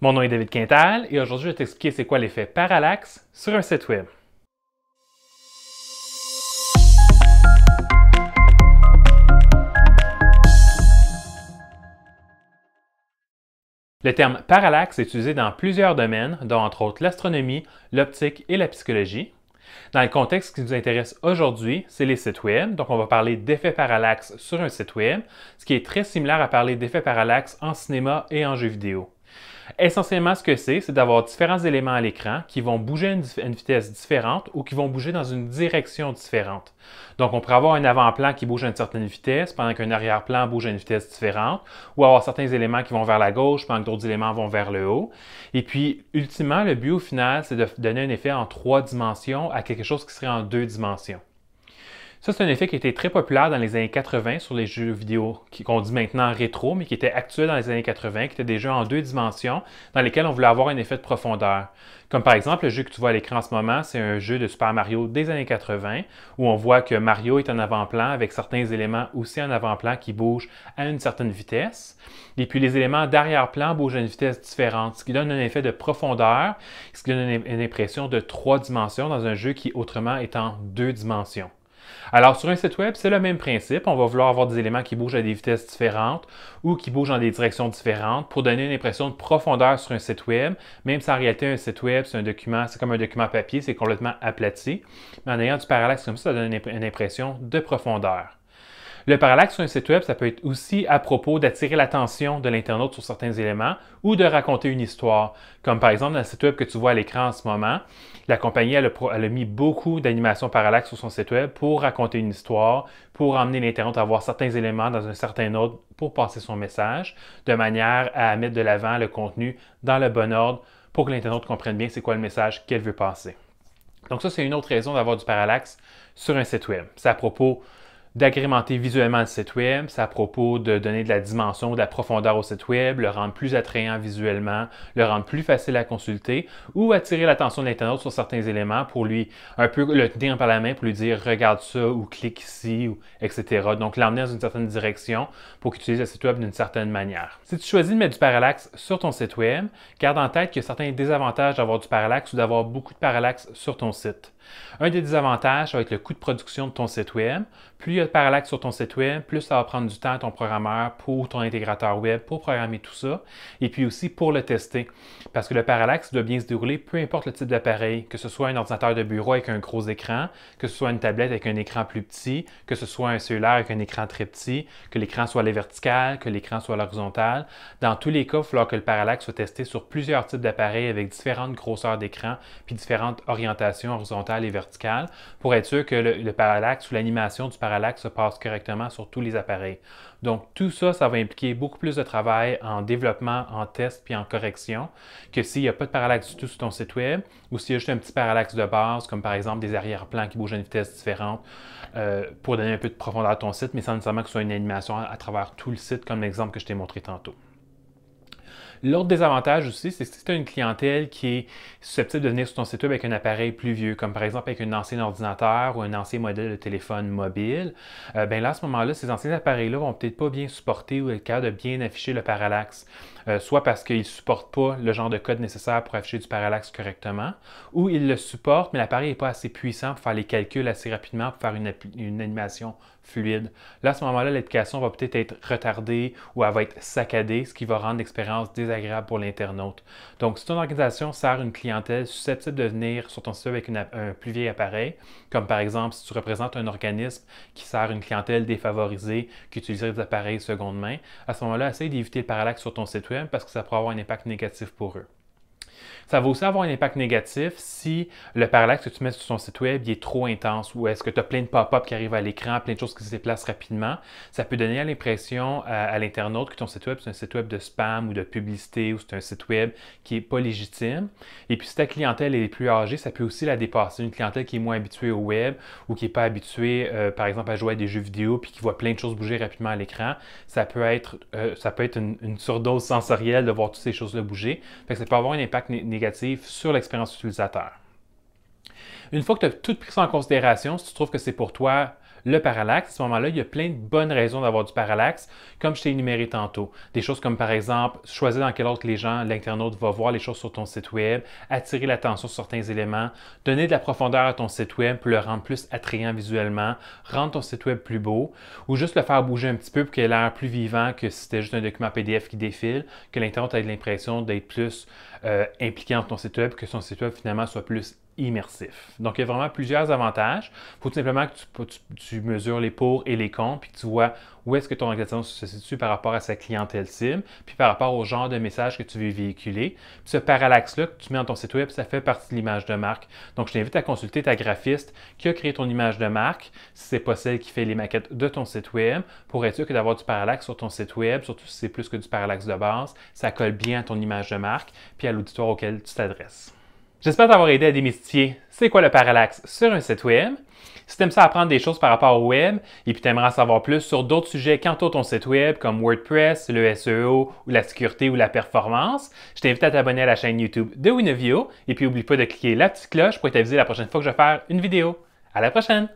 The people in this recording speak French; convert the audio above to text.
Mon nom est David Quintal et aujourd'hui je vais t'expliquer c'est quoi l'effet parallaxe sur un site web. Le terme parallaxe est utilisé dans plusieurs domaines, dont entre autres l'astronomie, l'optique et la psychologie. Dans le contexte qui nous intéresse aujourd'hui, c'est les sites web. Donc, on va parler d'effet parallaxe sur un site web, ce qui est très similaire à parler d'effet parallaxe en cinéma et en jeux vidéo. Essentiellement, ce que c'est d'avoir différents éléments à l'écran qui vont bouger à une vitesse différente ou qui vont bouger dans une direction différente. Donc, on pourrait avoir un avant-plan qui bouge à une certaine vitesse pendant qu'un arrière-plan bouge à une vitesse différente, ou avoir certains éléments qui vont vers la gauche pendant que d'autres éléments vont vers le haut. Et puis, ultimement, le but au final, c'est de donner un effet en 3 dimensions à quelque chose qui serait en 2 dimensions. Ça, c'est un effet qui était très populaire dans les années 80 sur les jeux vidéo qu'on dit maintenant rétro, mais qui était actuel dans les années 80, qui étaient des jeux en 2 dimensions dans lesquels on voulait avoir un effet de profondeur. Comme par exemple, le jeu que tu vois à l'écran en ce moment, c'est un jeu de Super Mario des années 80 où on voit que Mario est en avant-plan avec certains éléments aussi en avant-plan qui bougent à une certaine vitesse. Et puis les éléments d'arrière-plan bougent à une vitesse différente, ce qui donne un effet de profondeur, ce qui donne une impression de 3 dimensions dans un jeu qui autrement est en 2 dimensions. Alors, sur un site web, c'est le même principe. On va vouloir avoir des éléments qui bougent à des vitesses différentes ou qui bougent dans des directions différentes pour donner une impression de profondeur sur un site web, même si en réalité, un site web, c'est comme un document papier, c'est complètement aplati. Mais en ayant du parallaxe comme ça donne une impression de profondeur. Le parallaxe sur un site web, ça peut être aussi à propos d'attirer l'attention de l'internaute sur certains éléments ou de raconter une histoire. Comme par exemple dans le site web que tu vois à l'écran en ce moment, la compagnie elle a mis beaucoup d'animations parallaxe sur son site web pour raconter une histoire, pour emmener l'internaute à voir certains éléments dans un certain ordre pour passer son message, de manière à mettre de l'avant le contenu dans le bon ordre pour que l'internaute comprenne bien c'est quoi le message qu'elle veut passer. Donc ça, c'est une autre raison d'avoir du parallaxe sur un site web. C'est à propos d'agrémenter visuellement le site web, c'est à propos de donner de la dimension, de la profondeur au site web, le rendre plus attrayant visuellement, le rendre plus facile à consulter ou attirer l'attention de l'internaute sur certains éléments pour lui un peu le tenir par la main pour lui dire regarde ça ou clique ici, ou, etc. Donc l'emmener dans une certaine direction pour qu'il utilise le site web d'une certaine manière. Si tu choisis de mettre du parallaxe sur ton site web, garde en tête qu'il y a certains désavantages d'avoir du parallaxe ou d'avoir beaucoup de parallaxe sur ton site. Un des désavantages, ça va être le coût de production de ton site web. Plus il y a de parallaxe sur ton site web, plus ça va prendre du temps à ton programmeur pour ton intégrateur web pour programmer tout ça et puis aussi pour le tester. Parce que le parallaxe doit bien se dérouler peu importe le type d'appareil, que ce soit un ordinateur de bureau avec un gros écran, que ce soit une tablette avec un écran plus petit, que ce soit un cellulaire avec un écran très petit, que l'écran soit à la verticale, que l'écran soit à l'horizontale. Dans tous les cas, il va falloir que le parallaxe soit testé sur plusieurs types d'appareils avec différentes grosseurs d'écran puis différentes orientations horizontales et verticales pour être sûr que le parallaxe ou l'animation du parallaxe se passe correctement sur tous les appareils. Donc tout ça, ça va impliquer beaucoup plus de travail en développement, en test puis en correction que s'il n'y a pas de parallaxe du tout sur ton site web ou s'il y a juste un petit parallaxe de base comme par exemple des arrière-plans qui bougent à une vitesse différente pour donner un peu de profondeur à ton site mais sans nécessairement que ce soit une animation à travers tout le site comme l'exemple que je t'ai montré tantôt. L'autre désavantage aussi, c'est que si tu as une clientèle qui est susceptible de venir sur ton site web avec un appareil plus vieux, comme par exemple avec un ancien ordinateur ou un ancien modèle de téléphone mobile, bien là, à ce moment-là, ces anciens appareils-là vont peut-être pas bien supporter ou être capables de bien afficher le parallaxe. Soit parce qu'ils ne supportent pas le genre de code nécessaire pour afficher du parallaxe correctement, ou ils le supportent, mais l'appareil n'est pas assez puissant pour faire les calculs assez rapidement, pour faire une animation fluide. Là, à ce moment-là, l'application va peut-être être retardée ou elle va être saccadée, ce qui va rendre l'expérience désagréable pour l'internaute. Donc, si ton organisation sert une clientèle susceptible de venir sur ton site avec un plus vieil appareil, comme par exemple si tu représentes un organisme qui sert une clientèle défavorisée, qui utiliserait des appareils seconde main, à ce moment-là, essaye d'éviter le parallaxe sur ton site web parce que ça pourrait avoir un impact négatif pour eux. Ça va aussi avoir un impact négatif si le parallaxe que tu mets sur ton site web est trop intense ou est-ce que tu as plein de pop-up qui arrivent à l'écran, plein de choses qui se déplacent rapidement. Ça peut donner l'impression à l'internaute que ton site web c'est un site web de spam ou de publicité ou c'est un site web qui n'est pas légitime. Et puis si ta clientèle est plus âgée, ça peut aussi la dépasser. Une clientèle qui est moins habituée au web ou qui n'est pas habituée par exemple à jouer à des jeux vidéo puis qui voit plein de choses bouger rapidement à l'écran, ça peut être une surdose sensorielle de voir toutes ces choses-là bouger. Fait que ça peut avoir un impact négatif sur l'expérience utilisateur. Une fois que tu as tout pris ça en considération, si tu trouves que c'est pour toi le parallaxe, à ce moment-là, il y a plein de bonnes raisons d'avoir du parallaxe, comme je t'ai énuméré tantôt. Des choses comme par exemple, choisir dans quel ordre l'internaute va voir les choses sur ton site web, attirer l'attention sur certains éléments, donner de la profondeur à ton site web pour le rendre plus attrayant visuellement, rendre ton site web plus beau, ou juste le faire bouger un petit peu pour qu'il ait l'air plus vivant que si c'était juste un document PDF qui défile, que l'internaute ait l'impression d'être plus impliqué dans ton site web, que son site web finalement soit plus immersif. Donc, il y a vraiment plusieurs avantages. Il faut tout simplement que tu mesures les pour et les contre, puis que tu vois où est-ce que ton organisation se situe par rapport à sa clientèle cible, puis par rapport au genre de message que tu veux véhiculer. Puis ce parallaxe-là que tu mets dans ton site web, ça fait partie de l'image de marque. Donc, je t'invite à consulter ta graphiste qui a créé ton image de marque, si ce n'est pas celle qui fait les maquettes de ton site web, pour être sûr que d'avoir du parallaxe sur ton site web, surtout si c'est plus que du parallaxe de base, ça colle bien à ton image de marque, puis à l'auditoire auquel tu t'adresses. J'espère t'avoir aidé à démystifier c'est quoi le parallaxe sur un site web. Si tu aimes ça apprendre des choses par rapport au web et puis tu aimerais en savoir plus sur d'autres sujets qu'entourent ton site web comme WordPress, le SEO ou la sécurité ou la performance, je t'invite à t'abonner à la chaîne YouTube de Winovio et puis n'oublie pas de cliquer la petite cloche pour être avisé la prochaine fois que je vais faire une vidéo. À la prochaine!